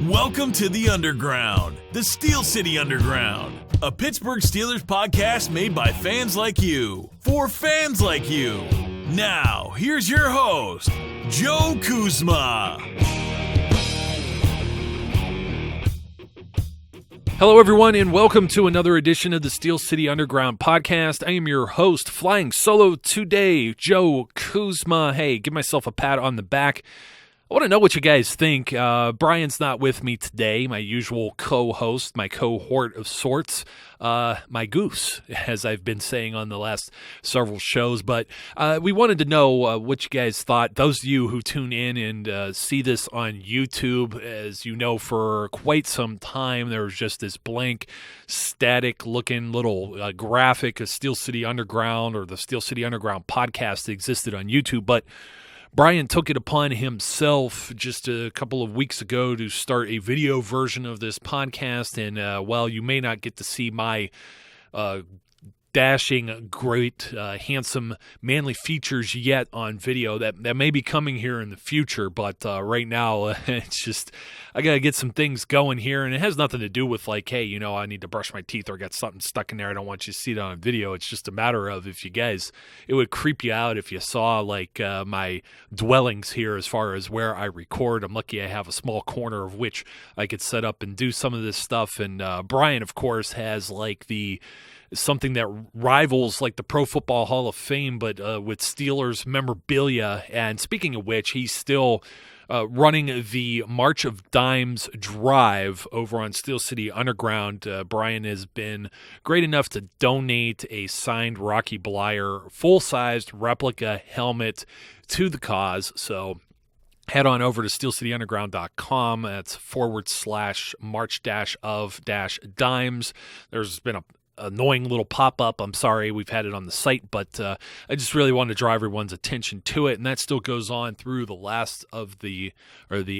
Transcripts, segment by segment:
Welcome to the Underground, the Steel City Underground, a Pittsburgh Steelers podcast made by fans like you, for fans like you. Now, here's your host, Joe Kuzma. Hello, everyone, and welcome to another edition of the Steel City Underground podcast. I am your host, flying solo today, Joe Kuzma. Hey, give myself a pat on the back. I want to know what you guys think. Brian's not with me today, my usual co-host, my cohort of sorts, my goose, as I've been saying on the last several shows. But we wanted to know what you guys thought. Those of you who tune in and see this on YouTube, as you know, for quite some time, there was just this blank, static-looking little graphic of Steel City Underground or the Steel City Underground podcast that existed on YouTube. But Brian took it upon himself just a couple of weeks ago to start a video version of this podcast, and while you may not get to see my dashing, great, handsome, manly features yet on video, that may be coming here in the future, but right now, it's just, I gotta get some things going here, and it has nothing to do with like, hey, you know, I need to brush my teeth or got something stuck in there, I don't want you to see it on video. It's just a matter of, if you guys, it would creep you out if you saw like my dwellings here as far as where I record. I'm lucky I have a small corner of which I could set up and do some of this stuff, and Brian, of course, has like something that rivals like the Pro Football Hall of Fame, but with Steelers memorabilia. And speaking of which, he's still running the March of Dimes drive over on Steel City Underground. Brian has been great enough to donate a signed Rocky Bleier full-sized replica helmet to the cause. So head on over to steelcityunderground.com. That's /March-of-Dimes. There's been a annoying little pop-up. I'm sorry, we've had it on the site, but I just really wanted to draw everyone's attention to it, and that still goes on through the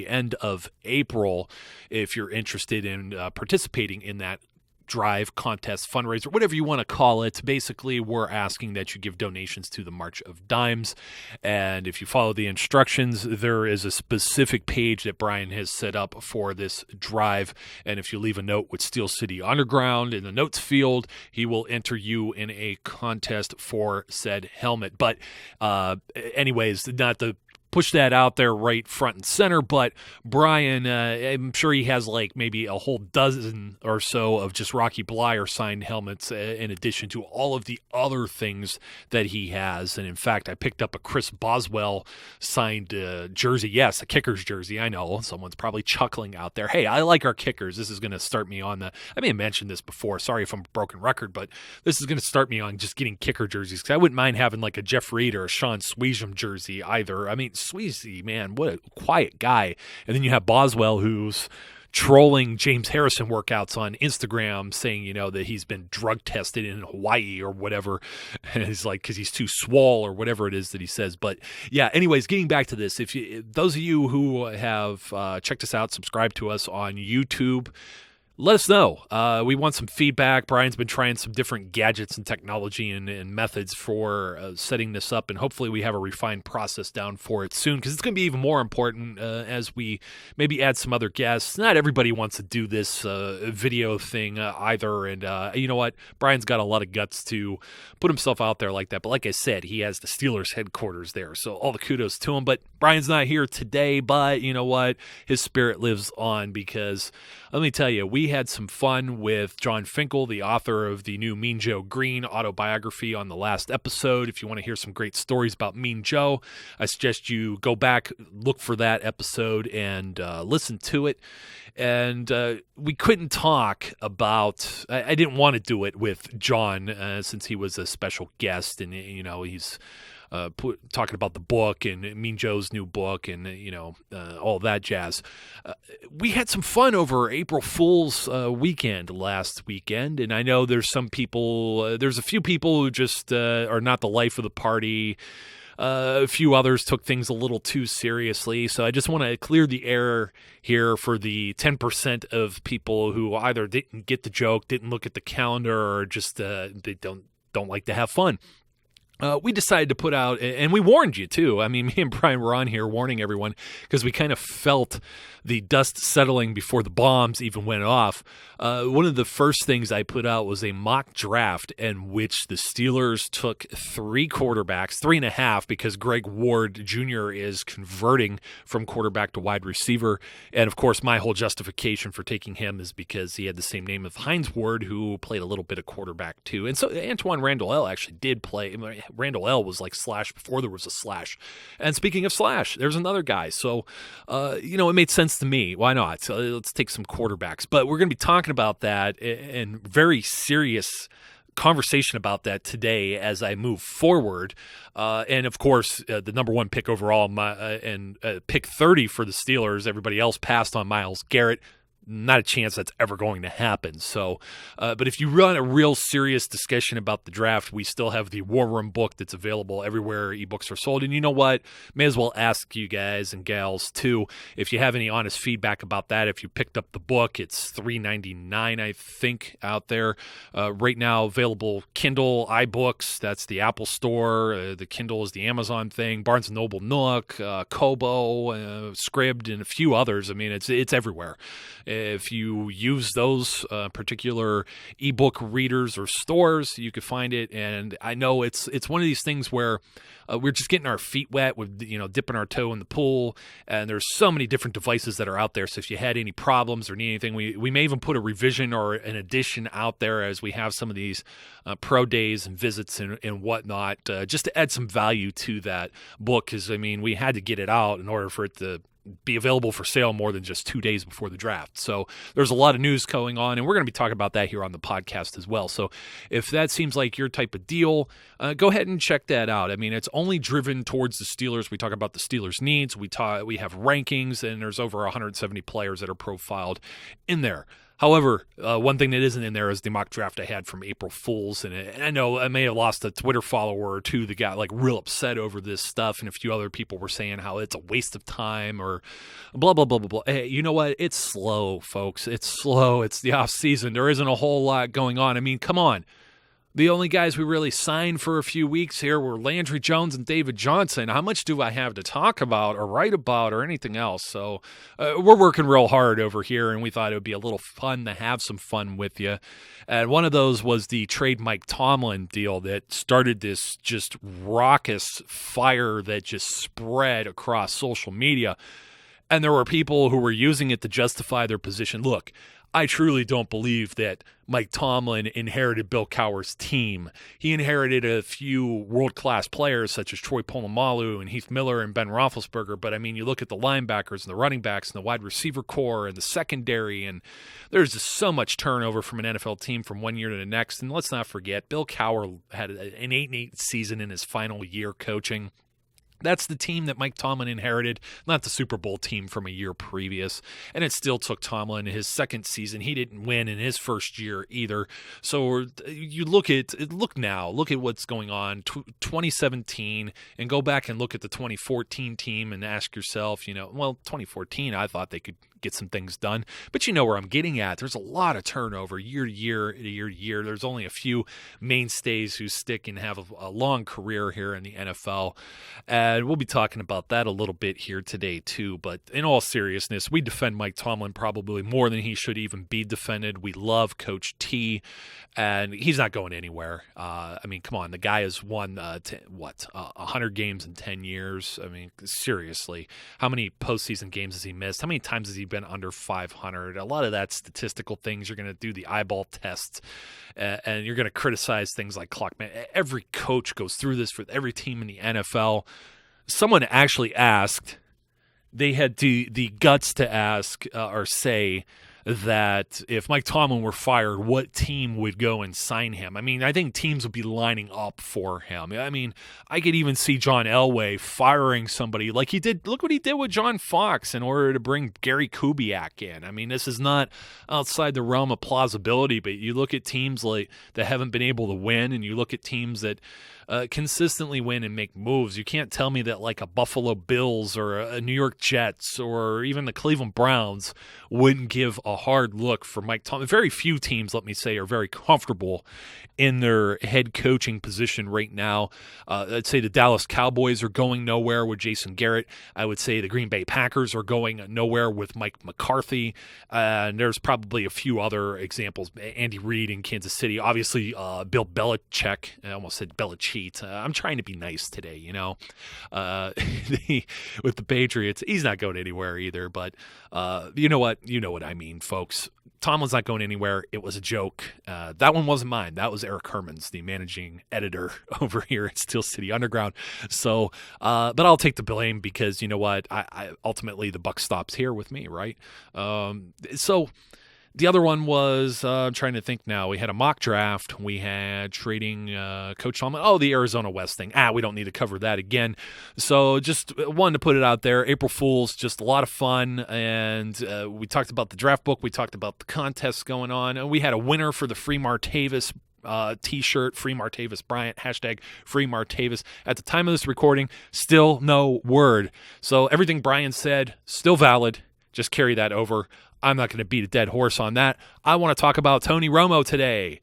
end of April if you're interested in participating in that drive, contest, fundraiser, whatever you want to call it. Basically, we're asking that you give donations to the March of Dimes, and if you follow the instructions, there is a specific page that Brian has set up for this drive, and if you leave a note with Steel City Underground in the notes field, he will enter you in a contest for said helmet. But anyways, not the push that out there right front and center, but Brian, I'm sure he has like maybe a whole dozen or so of just Rocky Bleier signed helmets in addition to all of the other things that he has. And in fact, I picked up a Chris Boswell signed jersey. Yes, a Kickers jersey. I know someone's probably chuckling out there. Hey, I like our Kickers. This is going to start me on I may have mentioned this before. Sorry if I'm a broken record, but this is going to start me on just getting Kicker jerseys, because I wouldn't mind having like a Jeff Reed or a Sean Sweesham jersey either. I mean, Sweezy, man, what a quiet guy. And then you have Boswell, who's trolling James Harrison workouts on Instagram, saying, you know, that he's been drug tested in Hawaii or whatever. And he's like, because he's too swole or whatever it is that he says. But yeah, anyways, getting back to this, if those of you who have checked us out, subscribed to us on YouTube, let us know. We want some feedback. Brian's been trying some different gadgets and technology and methods for setting this up, and hopefully we have a refined process down for it soon, because it's going to be even more important as we maybe add some other guests. Not everybody wants to do this video thing either, and you know what? Brian's got a lot of guts to put himself out there like that, but like I said, he has the Steelers headquarters there, so all the kudos to him. But Brian's not here today, but you know what? His spirit lives on, because let me tell you, we had some fun with John Finkel, the author of the new Mean Joe Green autobiography, on the last episode. If you want to hear some great stories about Mean Joe, I suggest you go back, look for that episode, and listen to it. And we couldn't talk about, I didn't want to do it with John since he was a special guest, and, you know, he's talking about the book and Mean Joe's new book and, you know, all that jazz. We had some fun over April Fool's weekend last weekend, and I know there's some people, there's a few people who just are not the life of the party. A few others took things a little too seriously, so I just want to clear the air here for the 10% of people who either didn't get the joke, didn't look at the calendar, or just they don't like to have fun. we decided to put out, and we warned you too. I mean, me and Brian were on here warning everyone because we kind of felt the dust settling before the bombs even went off. One of the first things I put out was a mock draft in which the Steelers took 3 quarterbacks, 3.5, because Greg Ward Jr. is converting from quarterback to wide receiver. And of course, my whole justification for taking him is because he had the same name of Hines Ward, who played a little bit of quarterback too. And so Antoine Randall L. actually did play. Randall L. was like Slash before there was a Slash. And speaking of Slash, there's another guy. So, it made sense to me. Why not? So let's take some quarterbacks. But we're going to be talking about that and very serious conversation about that today as I move forward. And of course, the number 1 pick overall and pick 30 for the Steelers. Everybody else passed on Myles Garrett. Not a chance that's ever going to happen. So, but if you run a real serious discussion about the draft, we still have the War Room book that's available everywhere ebooks are sold. And you know what? May as well ask you guys and gals too, if you have any honest feedback about that. If you picked up the book, it's $3.99, I think, out there right now. Available Kindle, iBooks. That's the Apple Store. The Kindle is the Amazon thing. Barnes & Noble, Nook, Kobo, Scribd, and a few others. I mean, it's everywhere. If you use those particular ebook readers or stores, you could find it. And I know it's one of these things where we're just getting our feet wet with, dipping our toe in the pool. And there's so many different devices that are out there. So if you had any problems or need anything, we may even put a revision or an addition out there as we have some of these pro days and visits and whatnot, just to add some value to that book. Because, I mean, we had to get it out in order for it to be available for sale more than just 2 days before the draft. So there's a lot of news going on, and we're going to be talking about that here on the podcast as well. So if that seems like your type of deal, go ahead and check that out. I mean, it's only driven towards the Steelers. We talk about the Steelers' needs. We have rankings, and there's over 170 players that are profiled in there. However, one thing that isn't in there is the mock draft I had from April Fools, and I know I may have lost a Twitter follower or two that got like real upset over this stuff, and a few other people were saying how it's a waste of time or blah, blah, blah, blah, blah. Hey, you know what? It's slow, folks. It's slow. It's the off season. There isn't a whole lot going on. I mean, come on. The only guys we really signed for a few weeks here were Landry Jones and David Johnson. How much do I have to talk about or write about or anything else? So we're working real hard over here, and we thought it would be a little fun to have some fun with you. And one of those was the trade Mike Tomlin deal that started this just raucous fire that just spread across social media. And there were people who were using it to justify their position. Look, I truly don't believe that Mike Tomlin inherited Bill Cowher's team. He inherited a few world-class players such as Troy Polamalu and Heath Miller and Ben Roethlisberger. But, I mean, you look at the linebackers and the running backs and the wide receiver core and the secondary, and there's just so much turnover from an NFL team from one year to the next. And let's not forget, Bill Cowher had an 8-8 season in his final year coaching. That's the team that Mike Tomlin inherited, not the Super Bowl team from a year previous. And it still took Tomlin his second season. He didn't win in his first year either. So you look at what's going on, 2017, and go back and look at the 2014 team and ask yourself, 2014, I thought they could get some things done. But you know where I'm getting at. There's a lot of turnover year to year to year to year. There's only a few mainstays who stick and have a long career here in the NFL. And we'll be talking about that a little bit here today too. But in all seriousness, we defend Mike Tomlin probably more than he should even be defended. We love Coach T, and he's not going anywhere. I mean, come on. The guy has won, 100 games in 10 years. I mean, seriously. How many postseason games has he missed? How many times has he been under 500? A lot of that statistical things. You're going to do the eyeball tests, and you're going to criticize things like clock man. Every coach goes through this with every team in the NFL. Someone actually asked, they had the guts to ask or say that if Mike Tomlin were fired, what team would go and sign him? I mean, I think teams would be lining up for him. I mean, I could even see John Elway firing somebody like he did. Look what he did with John Fox in order to bring Gary Kubiak in. I mean, this is not outside the realm of plausibility, but you look at teams like that haven't been able to win, and you look at teams that consistently win and make moves. You can't tell me that like a Buffalo Bills or a New York Jets or even the Cleveland Browns wouldn't give a hard look for Mike Tomlin. Very few teams, let me say, are very comfortable in their head coaching position right now. I'd say the Dallas Cowboys are going nowhere with Jason Garrett. I would say the Green Bay Packers are going nowhere with Mike McCarthy. And there's probably a few other examples. Andy Reid in Kansas City. Obviously, Bill Belichick. I almost said Belichick. I'm trying to be nice today, you know. With the Patriots, he's not going anywhere either. But you know what? You know what I mean, folks. Tomlin's not going anywhere. It was a joke. That one wasn't mine. That was Eric Herman's, the managing editor over here at Steel City Underground. So, but I'll take the blame because you know what? I ultimately the buck stops here with me, right? So the other one was I'm trying to think now. We had a mock draft. We had trading Coach Tomlin. Oh, the Arizona West thing. We don't need to cover that again. So just wanted to put it out there. April Fool's, just a lot of fun. And we talked about the draft book. We talked about the contests going on. And we had a winner for the Free Martavis t-shirt, Free Martavis Bryant, hashtag Free Martavis. At the time of this recording, still no word. So everything Brian said, still valid. Just carry that over. I'm not going to beat a dead horse on that. I want to talk about Tony Romo today.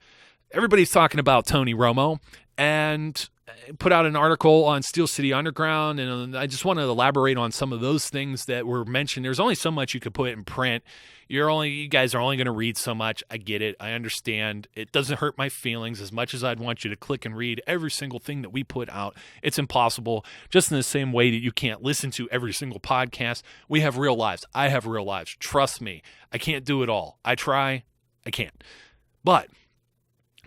Everybody's talking about Tony Romo, and put out an article on Steel City Underground, and I just want to elaborate on some of those things that were mentioned. There's only so much you could put in print. You guys are only going to read so much. I get it. I understand. It doesn't hurt my feelings as much as I'd want you to click and read every single thing that we put out. It's impossible. Just in the same way that you can't listen to every single podcast. We have real lives. I have real lives. Trust me. I can't do it all. I try. I can't. But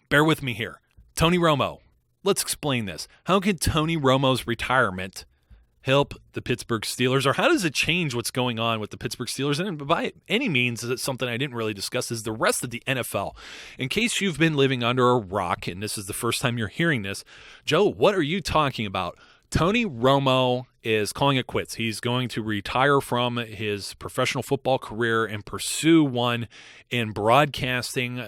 bear with me here. Tony Romo. Let's explain this. How can Tony Romo's retirement help the Pittsburgh Steelers, or how does it change what's going on with the Pittsburgh Steelers? And by any means, it's something I didn't really discuss, is the rest of the NFL. In case you've been living under a rock, and this is the first time you're hearing this, Joe, what are you talking about? Tony Romo is calling it quits. He's going to retire from his professional football career and pursue one in broadcasting.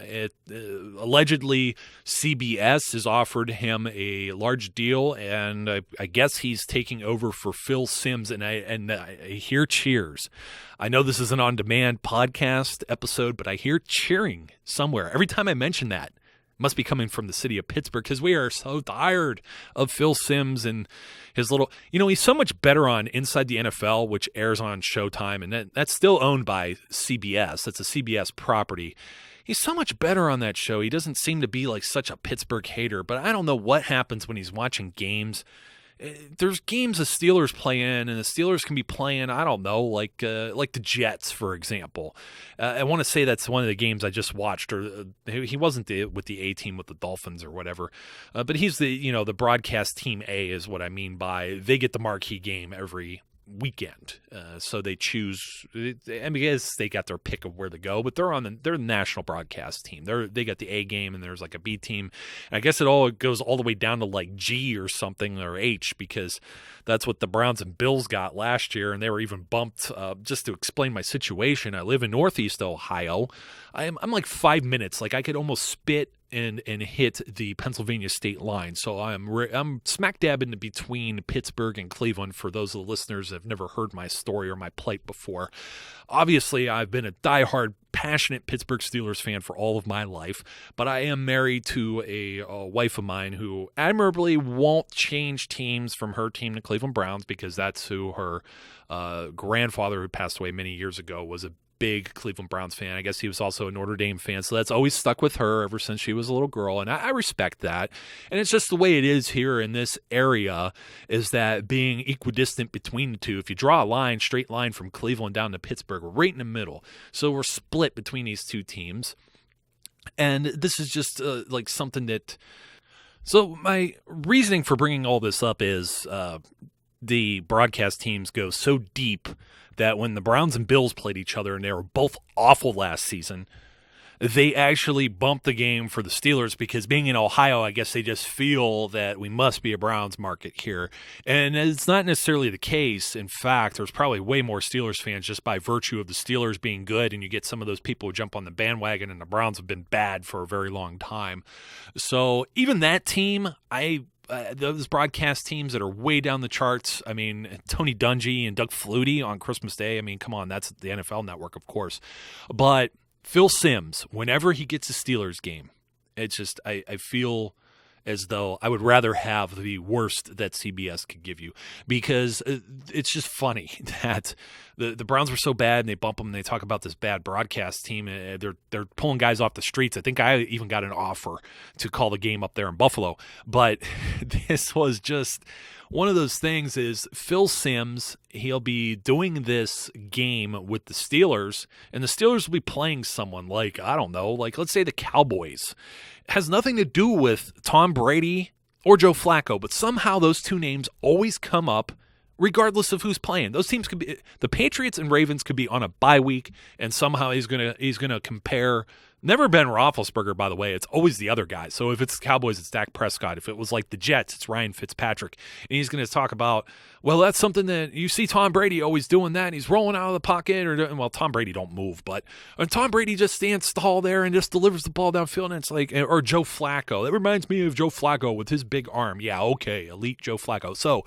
Allegedly, CBS has offered him a large deal, and I guess he's taking over for Phil Simms, and I hear cheers. I know this is an on-demand podcast episode, but I hear cheering somewhere. Every time I mention that, must be coming from the city of Pittsburgh, because we are so tired of Phil Simms and his little, he's so much better on Inside the NFL, which airs on Showtime, and that's still owned by CBS. That's a CBS property. He's so much better on that show. He doesn't seem to be like such a Pittsburgh hater, but I don't know what happens when he's watching games. There's games the Steelers play in, and the Steelers can be playing, I don't know, like the Jets, for example. I want to say that's one of the games I just watched, or he wasn't with the A team with the Dolphins or whatever, but he's the broadcast team A is what I mean by they get the marquee game every weekend. So they choose. I guess they got their pick of where to go, but they're the national broadcast team. They got the A game, and there's like a B team. And I guess it goes all the way down to like G or something, or H, because that's what the Browns and Bills got last year, and they were even bumped. Just to explain my situation, I live in Northeast Ohio. I'm like 5 minutes. Like I could almost spit and hit the Pennsylvania state line. So I'm smack dab in between Pittsburgh and Cleveland, for those of the listeners that have never heard my story or my plight before. Obviously, I've been a diehard, passionate Pittsburgh Steelers fan for all of my life, but I am married to a wife of mine who admirably won't change teams from her team to Cleveland Browns, because that's who her grandfather, who passed away many years ago, was a big Cleveland Browns fan. I guess he was also a Notre Dame fan, so that's always stuck with her ever since she was a little girl, and I respect that. And it's just the way it is here in this area, is that being equidistant between the two. If you draw a straight line from Cleveland down to Pittsburgh, we're right in the middle. So we're split between these two teams, and this is just like something that... So my reasoning for bringing all this up is the broadcast teams go so deep that when the Browns and Bills played each other, and they were both awful last season, they actually bumped the game for the Steelers, because being in Ohio, I guess they just feel that we must be a Browns market here. And it's not necessarily the case. In fact, there's probably way more Steelers fans just by virtue of the Steelers being good, and you get some of those people who jump on the bandwagon, and the Browns have been bad for a very long time. So even that team, I those broadcast teams that are way down the charts. I mean, Tony Dungy and Doug Flutie on Christmas Day. I mean, come on, that's the NFL Network, of course. But Phil Simms, whenever he gets a Steelers game, it's just I feel as though I would rather have the worst that CBS could give you, because it's just funny that the Browns were so bad and they bump them and they talk about this bad broadcast team. They're pulling guys off the streets. I think I even got an offer to call the game up there in Buffalo. But this was just one of those things is Phil Simms, he'll be doing this game with the Steelers, and the Steelers will be playing someone like, I don't know, like let's say the Cowboys. It has nothing to do with Tom Brady or Joe Flacco, but somehow those two names always come up regardless of who's playing. Those teams could be, the Patriots and Ravens could be on a bye week, and somehow he's gonna compare. Never Ben Roethlisberger, by the way. It's always the other guy. So if it's the Cowboys, it's Dak Prescott. If it was like the Jets, it's Ryan Fitzpatrick. And he's going to talk about, well, that's something that you see Tom Brady always doing that. And he's rolling out of the pocket. Well, Tom Brady don't move, but Tom Brady just stands tall there and just delivers the ball downfield. And it's like, or Joe Flacco. That reminds me of Joe Flacco with his big arm. Yeah, okay, elite Joe Flacco. So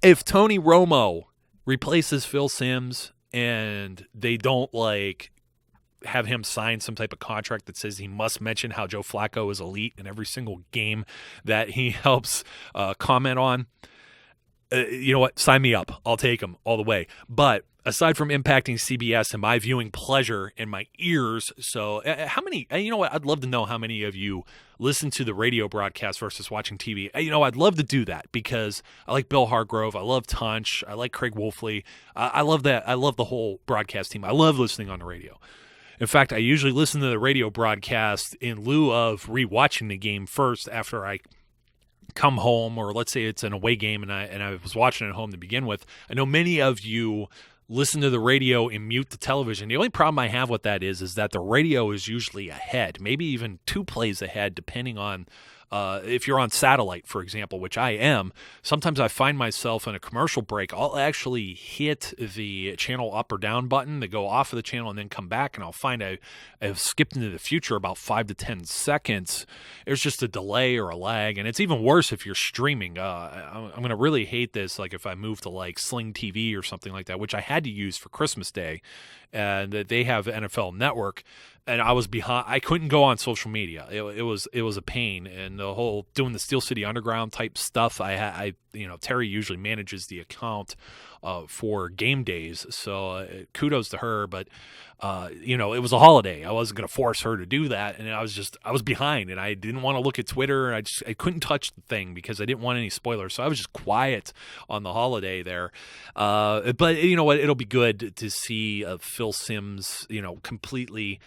if Tony Romo replaces Phil Simms and they don't have him sign some type of contract that says he must mention how Joe Flacco is elite in every single game that he helps comment on, you know what? Sign me up. I'll take him all the way. But aside from impacting CBS and my viewing pleasure in my ears, so how many, you know what? I'd love to know how many of you listen to the radio broadcast versus watching TV. You know, I'd love to do that because I like Bill Hargrove. I love Tunch. I like Craig Wolfley. I love that. I love the whole broadcast team. I love listening on the radio. In fact, I usually listen to the radio broadcast in lieu of rewatching the game first after I come home, or let's say it's an away game and I was watching it at home to begin with. I know many of you listen to the radio and mute the television. The only problem I have with that is that the radio is usually ahead, maybe even 2 plays ahead, depending on if you're on satellite, for example, which I am. Sometimes I find myself in a commercial break, I'll actually hit the channel up or down button to go off of the channel and then come back, and I'll find I've skipped into the future about 5 to 10 seconds. There's just a delay or a lag, and it's even worse if you're streaming. I'm going to really hate this, like if I move to like Sling TV or something like that, which I had to use for Christmas Day, and they have NFL Network. And I was behind. I couldn't go on social media. It was a pain, and the whole doing the Steel City Underground type stuff. Terry usually manages the account for game days, so kudos to her. But it was a holiday. I wasn't going to force her to do that, and I was behind, and I didn't want to look at Twitter. I couldn't touch the thing because I didn't want any spoilers. So I was just quiet on the holiday there. But you know what? It'll be good to see Phil Simms, completely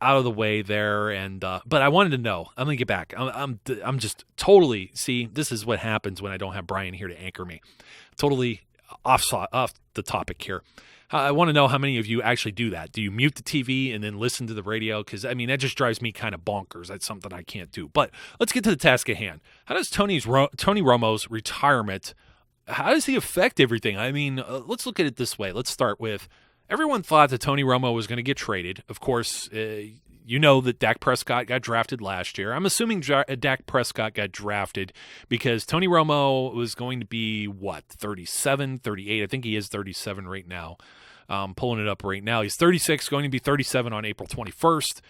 out of the way there, and but I wanted to know. I'm gonna get back. I'm just totally. See, this is what happens when I don't have Brian here to anchor me. Totally off the topic here. I want to know how many of you actually do that. Do you mute the TV and then listen to the radio? Because that just drives me kind of bonkers. That's something I can't do. But let's get to the task at hand. How does Tony Romo's retirement? How does he affect everything? Let's look at it this way. Let's start with. Everyone thought that Tony Romo was going to get traded. Of course, that Dak Prescott got drafted last year. I'm assuming Dak Prescott got drafted because Tony Romo was going to be, 37, 38? I think he is 37 right now. Pulling it up right now. He's 36, going to be 37 on April 21st.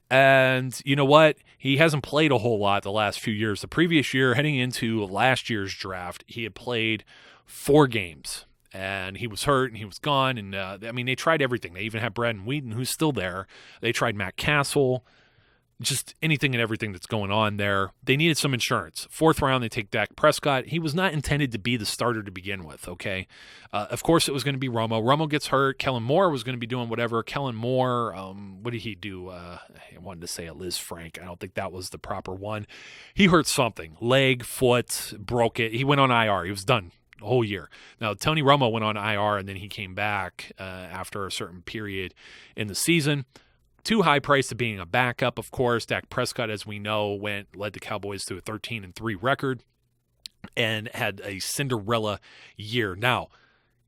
And you know what? He hasn't played a whole lot the last few years. The previous year, heading into last year's draft, he had played 4 games. And he was hurt, and he was gone. And, they tried everything. They even had Brandon Whedon, who's still there. They tried Matt Castle, just anything and everything that's going on there. They needed some insurance. 4th round, they take Dak Prescott. He was not intended to be the starter to begin with, okay? Of course, it was going to be Romo. Romo gets hurt. Kellen Moore was going to be doing whatever. Kellen Moore, what did he do? I wanted to say a Liz Frank. I don't think that was the proper one. He hurt something. Leg, foot, broke it. He went on IR. He was done. A whole year. Now, Tony Romo went on IR, and then he came back after a certain period in the season. Too high price to being a backup, of course. Dak Prescott, as we know, led the Cowboys to a 13-3 record and had a Cinderella year. Now,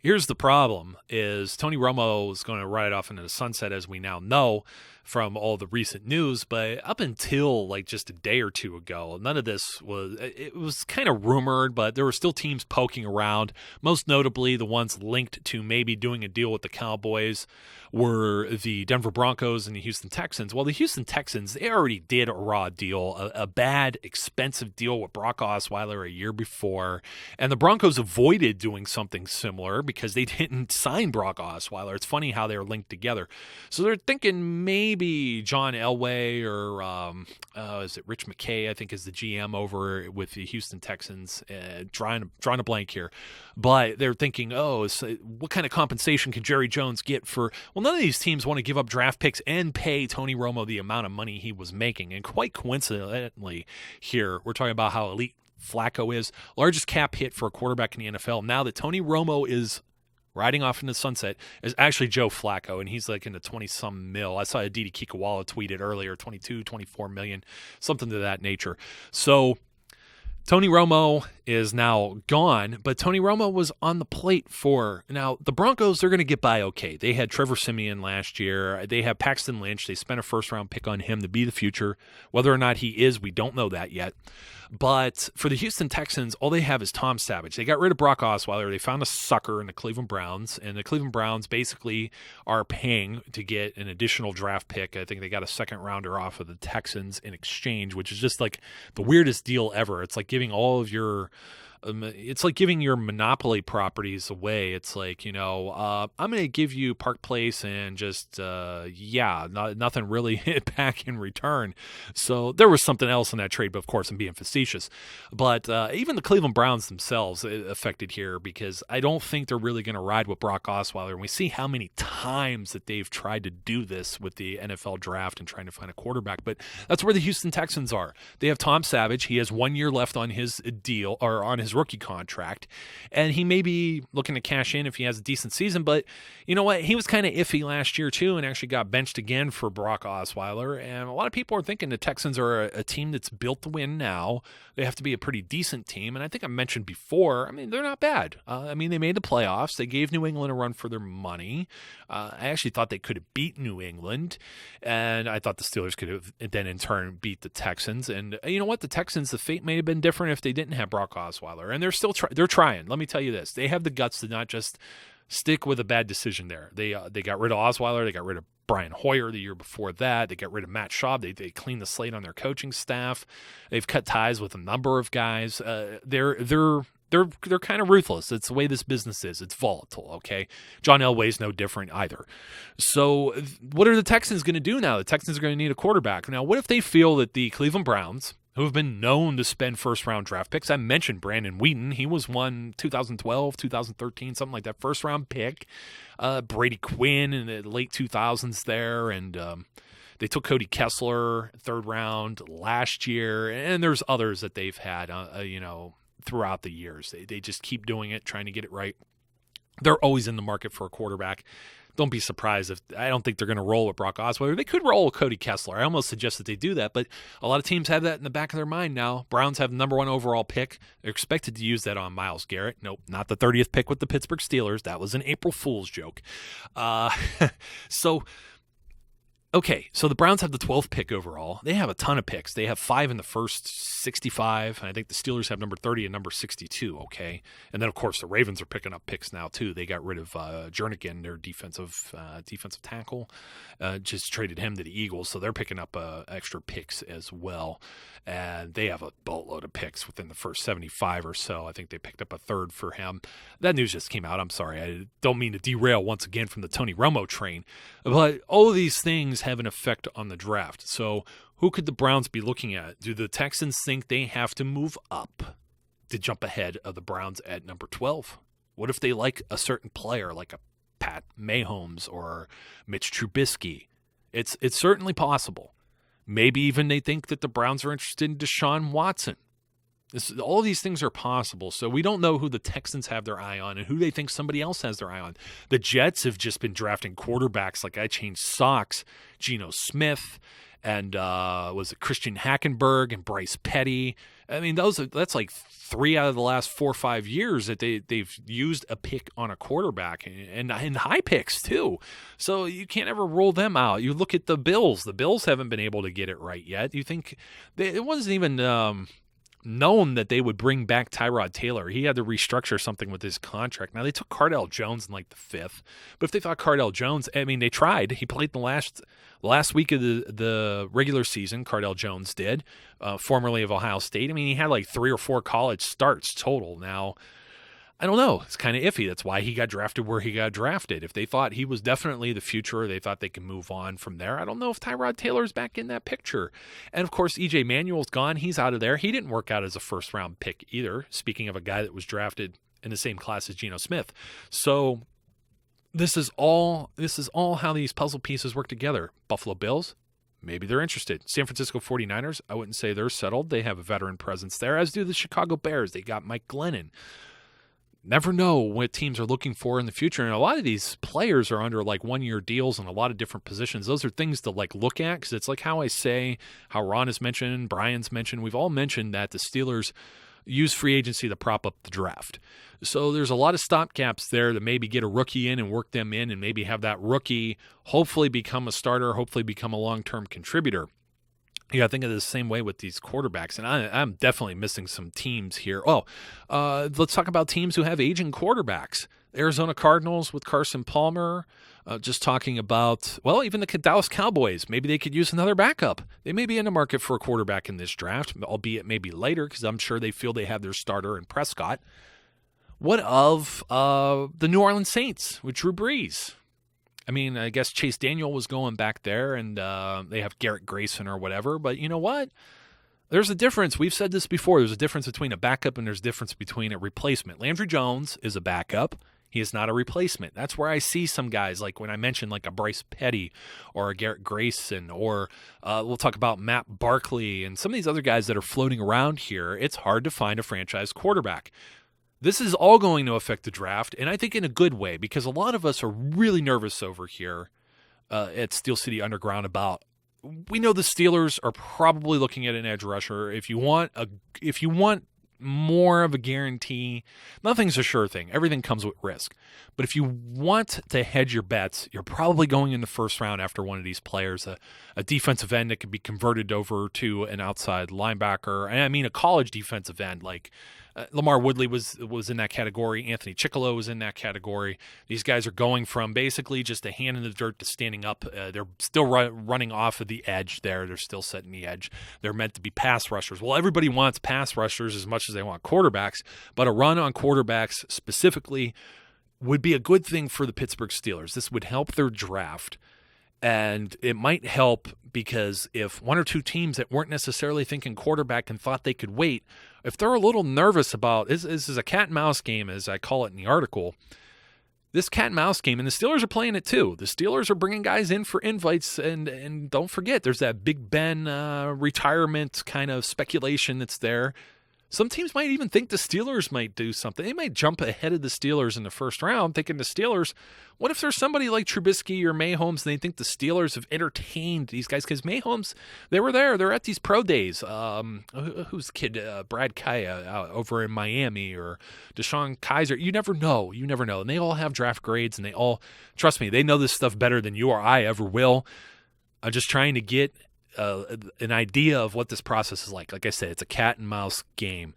Here's the problem is Tony Romo is going to ride off into the sunset, as we now know from all the recent news, but up until like just a day or two ago, none of this it was kind of rumored, but there were still teams poking around. Most notably, the ones linked to maybe doing a deal with the Cowboys were the Denver Broncos and the Houston Texans. Well, the Houston Texans, they already did a raw deal, a bad, expensive deal with Brock Osweiler a year before, and the Broncos avoided doing something similar because they didn't sign Brock Osweiler. It's funny how they're linked together. So they're thinking maybe John Elway or is it Rich McKay, I think, is the GM over with the Houston Texans. Drawing a blank here. But they're thinking, what kind of compensation can Jerry Jones get for... Well, none of these teams want to give up draft picks and pay Tony Romo the amount of money he was making. And quite coincidentally here, we're talking about how elite Flacco is. Largest cap hit for a quarterback in the NFL. Now that Tony Romo is riding off into the sunset is actually Joe Flacco, and he's like in the 20-some mil. I saw Aditi Kikawala tweeted earlier, 22, 24 million, something to that nature. So Tony Romo is now gone, but Tony Romo was on the plate for... Now, the Broncos, they're going to get by okay. They had Trevor Siemian last year. They have Paxton Lynch. They spent a first-round pick on him to be the future. Whether or not he is, we don't know that yet. But for the Houston Texans, all they have is Tom Savage. They got rid of Brock Osweiler. They found a sucker in the Cleveland Browns, and the Cleveland Browns basically are paying to get an additional draft pick. I think they got a second-rounder off of the Texans in exchange, which is just like the weirdest deal ever. It's like giving all of your... it's like giving your monopoly properties away. It's like, I'm going to give you Park Place and just, nothing really back in return. So there was something else in that trade, but of course I'm being facetious. But even the Cleveland Browns themselves affected here because I don't think they're really going to ride with Brock Osweiler. And we see how many times that they've tried to do this with the NFL draft and trying to find a quarterback. But that's where the Houston Texans are. They have Tom Savage. He has 1 year left on his deal, or on his rookie contract, and he may be looking to cash in if he has a decent season, but you know what? He was kind of iffy last year too and actually got benched again for Brock Osweiler, and a lot of people are thinking the Texans are a team that's built to win now. They have to be a pretty decent team, and I think I mentioned before, they're not bad. They made the playoffs. They gave New England a run for their money. I actually thought they could have beat New England, and I thought the Steelers could have then in turn beat the Texans, and you know what? The Texans, the fate may have been different if they didn't have Brock Osweiler, and they're still they're trying. Let me tell you this. They have the guts to not just stick with a bad decision there. They got rid of Osweiler. They got rid of Brian Hoyer the year before that. They got rid of Matt Schaub. They cleaned the slate on their coaching staff. They've cut ties with a number of guys. They're kind of ruthless. It's the way this business is. It's volatile, okay? John Elway's no different either. So what are the Texans going to do now? The Texans are going to need a quarterback. Now, what if they feel that the Cleveland Browns, who have been known to spend first-round draft picks. I mentioned Brandon Wheaton. He was one 2012, 2013, something like that, first-round pick. Brady Quinn in the late 2000s there, and they took Cody Kessler, third round last year, and there's others that they've had, throughout the years. They just keep doing it, trying to get it right. They're always in the market for a quarterback. Don't be surprised if I don't think they're going to roll with Brock Osweiler. They could roll with Cody Kessler. I almost suggest that they do that, but a lot of teams have that in the back of their mind now. Browns have the number 1 overall pick. They're expected to use that on Myles Garrett. Nope, not the 30th pick with the Pittsburgh Steelers. That was an April Fool's joke. So the Browns have the 12th pick overall. They have a ton of picks. They have 5 in the first 65, and I think the Steelers have number 30 and number 62, okay? And then, of course, the Ravens are picking up picks now, too. They got rid of Jernigan, their defensive tackle, just traded him to the Eagles, so they're picking up extra picks as well. And they have a boatload of picks within the first 75 or so. I think they picked up a third for him. That news just came out. I'm sorry. I don't mean to derail once again from the Tony Romo train, but all of these things have an effect on the draft. So who could the Browns be looking at? Do the Texans think they have to move up to jump ahead of the Browns at number 12? What if they like a certain player like a Pat Mahomes or Mitch Trubisky? It's certainly possible. Maybe even they think that the Browns are interested in Deshaun Watson. All of these things are possible. So we don't know who the Texans have their eye on and who they think somebody else has their eye on. The Jets have just been drafting quarterbacks like I changed socks. Geno Smith and was it Christian Hackenberg and Bryce Petty. I mean, that's like 3 out of the last 4 or 5 years that they've used a pick on a quarterback, and high picks too. So you can't ever rule them out. You look at the Bills. The Bills haven't been able to get it right yet. You think it wasn't even known that they would bring back Tyrod Taylor. He had to restructure something with his contract. Now, they took Cardell Jones in like the 5th, but if they thought Cardell Jones, I mean, they tried. He played the last week of the regular season, Cardell Jones did, formerly of Ohio State. I mean, he had like 3 or 4 college starts total. Now, I don't know. It's kind of iffy. That's why he got drafted where he got drafted. If they thought he was definitely the future, they thought they could move on from there. I don't know if Tyrod Taylor's back in that picture. And, of course, E.J. Manuel's gone. He's out of there. He didn't work out as a first-round pick either, speaking of a guy that was drafted in the same class as Geno Smith. So this is all how these puzzle pieces work together. Buffalo Bills, maybe they're interested. San Francisco 49ers, I wouldn't say they're settled. They have a veteran presence there, as do the Chicago Bears. They got Mike Glennon. Never know what teams are looking for in the future. And a lot of these players are under like 1-year deals in a lot of different positions. Those are things to like look at, because it's like how I say, how Ron has mentioned, Brian's mentioned, we've all mentioned that the Steelers use free agency to prop up the draft. So there's a lot of stopgaps there to maybe get a rookie in and work them in and maybe have that rookie hopefully become a starter, hopefully become a long-term contributor. You got to think of it the same way with these quarterbacks, and I'm definitely missing some teams here. Let's talk about teams who have aging quarterbacks. Arizona Cardinals with Carson Palmer. Just talking about, even the Dallas Cowboys. Maybe they could use another backup. They may be in the market for a quarterback in this draft, albeit maybe later, because I'm sure they feel they have their starter in Prescott. What of the New Orleans Saints with Drew Brees? I mean, I guess Chase Daniel was going back there, and they have Garrett Grayson or whatever. But you know what? There's a difference. We've said this before. There's a difference between a backup and there's a difference between a replacement. Landry Jones is a backup. He is not a replacement. That's where I see some guys, like when I mentioned like a Bryce Petty or a Garrett Grayson, or we'll talk about Matt Barkley and some of these other guys that are floating around here. It's hard to find a franchise quarterback. This is all going to affect the draft, and I think in a good way, because a lot of us are really nervous over here at Steel City Underground about, we know the Steelers are probably looking at an edge rusher. If you want more of a guarantee, nothing's a sure thing. Everything comes with risk. But if you want to hedge your bets, you're probably going in the first round after one of these players, a defensive end that could be converted over to an outside linebacker. And I mean a college defensive end, like Lamar Woodley was in that category. Anthony Chickalo was in that category. These guys are going from basically just a hand in the dirt to standing up. They're still running off of the edge there. They're still setting the edge. They're meant to be pass rushers. Well, everybody wants pass rushers as much as they want quarterbacks, but a run on quarterbacks specifically would be a good thing for the Pittsburgh Steelers. This would help their draft, and it might help because if one or two teams that weren't necessarily thinking quarterback and thought they could wait, if they're a little nervous about this is a cat and mouse game, as I call it in the article. This cat and mouse game, and the Steelers are playing it too. The Steelers are bringing guys in for invites, and don't forget, there's that Big Ben retirement kind of speculation that's there. Some teams might even think the Steelers might do something. They might jump ahead of the Steelers in the first round, thinking the Steelers, what if there's somebody like Trubisky or Mahomes and they think the Steelers have entertained these guys? Because Mahomes, they were there. They're at these pro days. Who's the kid? Brad Kaya over in Miami, or Deshaun Kaiser. You never know. You never know. And they all have draft grades, and they all, trust me, they know this stuff better than you or I ever will. I'm just trying to get an idea of what this process is like. Like I said, it's a cat and mouse game.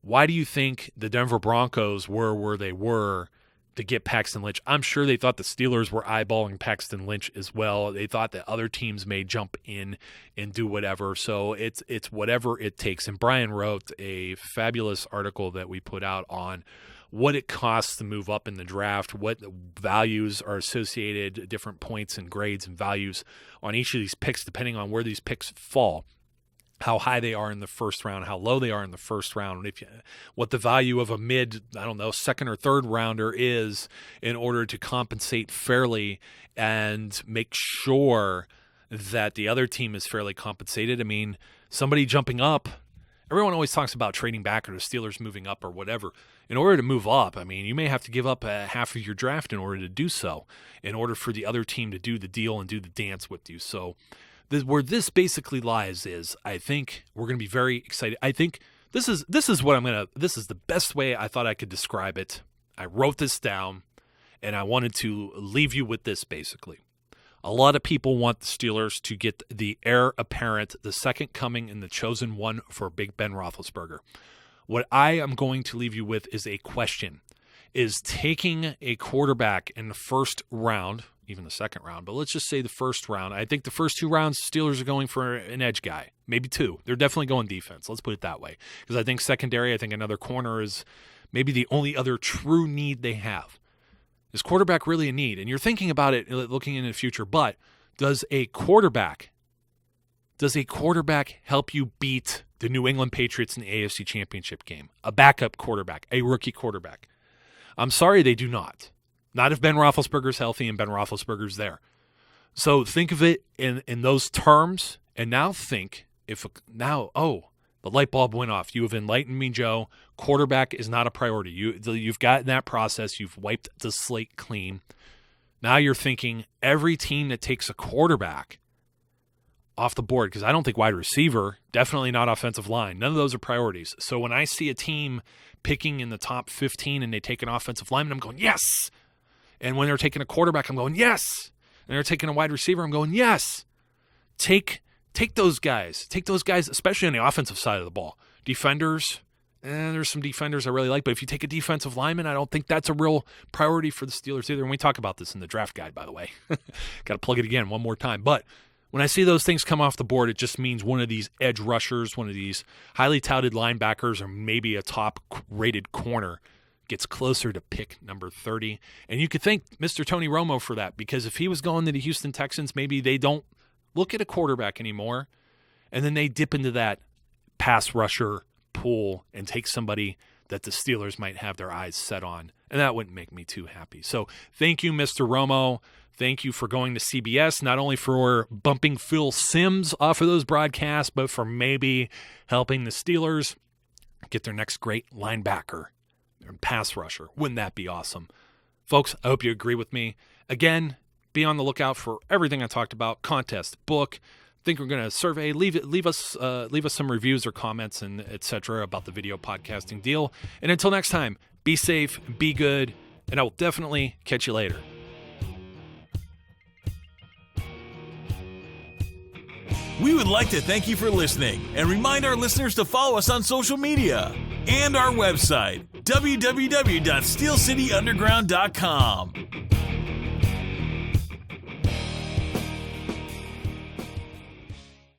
Why do you think the Denver Broncos were where they were to get Paxton Lynch? I'm sure they thought the Steelers were eyeballing Paxton Lynch as well. They thought that other teams may jump in and do whatever. So it's whatever it takes. And Brian wrote a fabulous article that we put out on what it costs to move up in the draft, what values are associated at different points and grades and values on each of these picks, depending on where these picks fall, how high they are in the first round, how low they are in the first round, what the value of a second or third rounder is in order to compensate fairly and make sure that the other team is fairly compensated. I mean, somebody jumping up everyone always talks about trading back or the Steelers moving up or whatever. In order to move up, I mean, you may have to give up half of your draft in order to do so, in order for the other team to do the deal and do the dance with you. So where this basically lies is, I think we're going to be very excited. I think this is the best way I thought I could describe it. I wrote this down, and I wanted to leave you with this basically. A lot of people want the Steelers to get the heir apparent, the second coming and the chosen one for Big Ben Roethlisberger. What I am going to leave you with is a question. Is taking a quarterback in the first round, even the second round, but let's just say the first round. I think the first 2 rounds, Steelers are going for an edge guy, maybe 2. They're definitely going defense. Let's put it that way. Because I think secondary, I think another corner is maybe the only other true need they have. Is quarterback really a need? And you're thinking about it looking into the future, but does a quarterback help you beat the New England Patriots in the AFC Championship game? A backup quarterback, a rookie quarterback. I'm sorry, they do not. Not if Ben Roethlisberger's healthy and Ben Roethlisberger's there. So think of it in those terms, and now think the light bulb went off. You have enlightened me, Joe. Quarterback is not a priority. You've gotten that process. You've wiped the slate clean. Now you're thinking every team that takes a quarterback off the board, because I don't think wide receiver, definitely not offensive line. None of those are priorities. So when I see a team picking in the top 15 and they take an offensive lineman, I'm going, yes. And when they're taking a quarterback, I'm going, yes. And they're taking a wide receiver, I'm going, yes. Take those guys. Take those guys, especially on the offensive side of the ball. Defenders, there's some defenders I really like, but if you take a defensive lineman, I don't think that's a real priority for the Steelers either. And we talk about this in the draft guide, by the way. Got to plug it again one more time. But when I see those things come off the board, it just means one of these edge rushers, one of these highly touted linebackers, or maybe a top-rated corner gets closer to pick number 30. And you could thank Mr. Tony Romo for that, because if he was going to the Houston Texans, maybe they don't look at a quarterback anymore, and then they dip into that pass rusher pool and take somebody that the Steelers might have their eyes set on, and that wouldn't make me too happy. So thank you, Mr. Romo. Thank you for going to CBS, not only for bumping Phil Simms off of those broadcasts, but for maybe helping the Steelers get their next great linebacker and pass rusher. Wouldn't that be awesome? Folks, I hope you agree with me. Again, be on the lookout for everything I talked about, contest, book. I think we're going to survey. Leave us some reviews or comments and etc. about the video podcasting deal. And until next time, be safe, be good, and I will definitely catch you later. We would like to thank you for listening and remind our listeners to follow us on social media and our website, www.steelcityunderground.com.